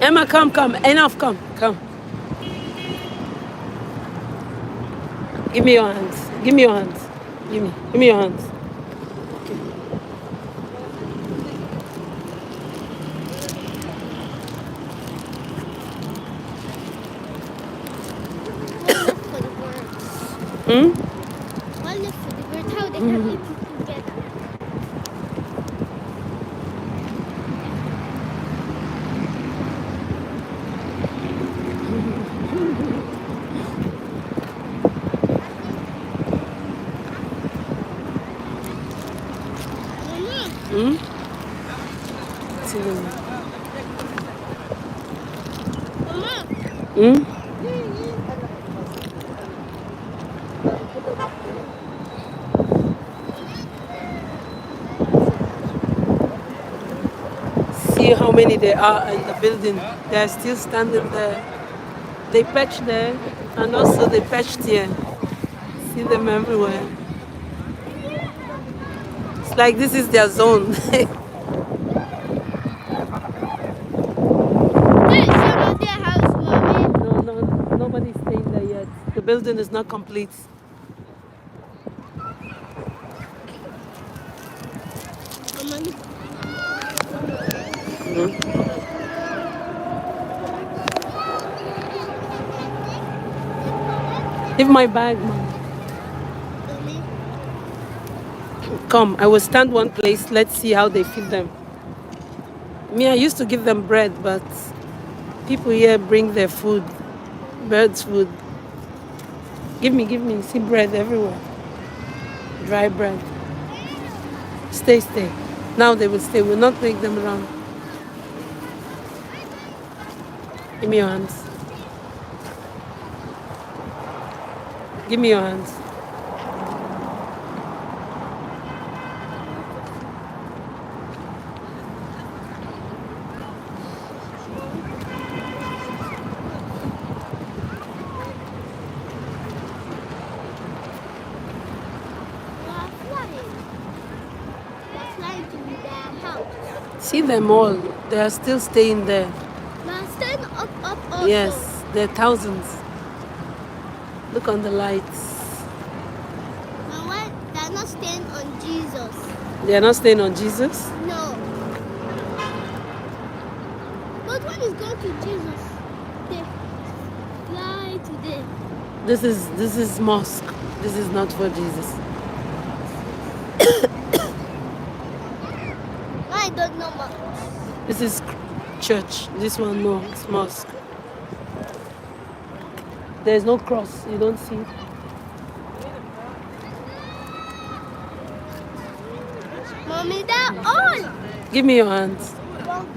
Emma, come, come. Enough, come, come. Give me your hands. Give me your hands. Give me your hands. One left for the birds. One left for the birds. How they can eat together. Mama, See them. Mama. See how many there are in the building. They are still standing there. They patched there and also they patched here. See them everywhere. It's like this is their zone. That's some of their house, Mommy. No, nobody's staying there yet. The building is not complete. Mommy. Leave my bag, Mom. Mommy. Come, I will stand one place. Let's see how they feed them. Me, I used to give them bread, but people here bring their food, birds' food. Give me. See bread everywhere. Dry bread. Stay. Now they will stay. We'll not make them run. Give me your hands. Give me your hands. They're flying to their house. See them all. They are still staying there. They're staying up also. Yes, there are thousands. Look on the lights. But why they're not staying on Jesus? They are not staying on Jesus. No. But when it's going to Jesus, they fly to them. This is mosque. This is not for Jesus. I don't know much. This is church. This one, no, it's mosque. There's no cross. You don't see. Mommy, they're all. Give me your hands.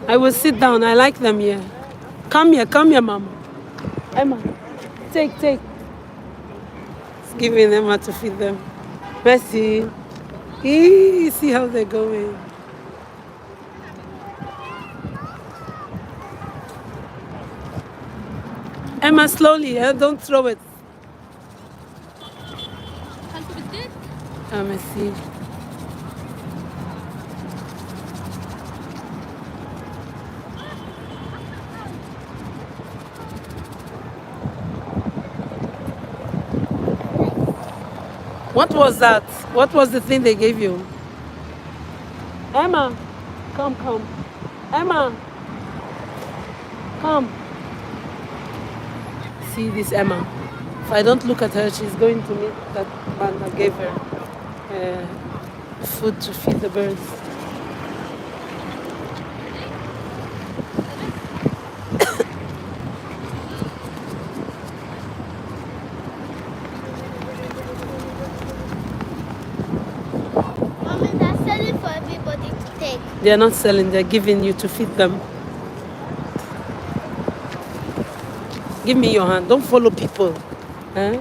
I will sit down. I like them here. Come here, Mama. Emma, take. It's giving Emma to feed them. Mercy. See how they're going. Emma, slowly, don't throw it. Mercy. What was that? What was the thing they gave you? Emma, come. Emma, come. See this Emma. If I don't look at her, she's going to meet that man that gave her food to feed the birds. Mommy, they're selling for everybody to take. They're not selling, they're giving you to feed them. Give me your hand. Don't follow people. Huh?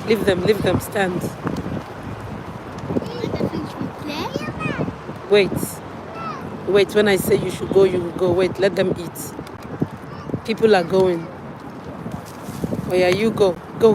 Leave them, stand. Wait, when I say you should go, you will go. Wait, let them eat. People are going. Oh yeah, you go. Go.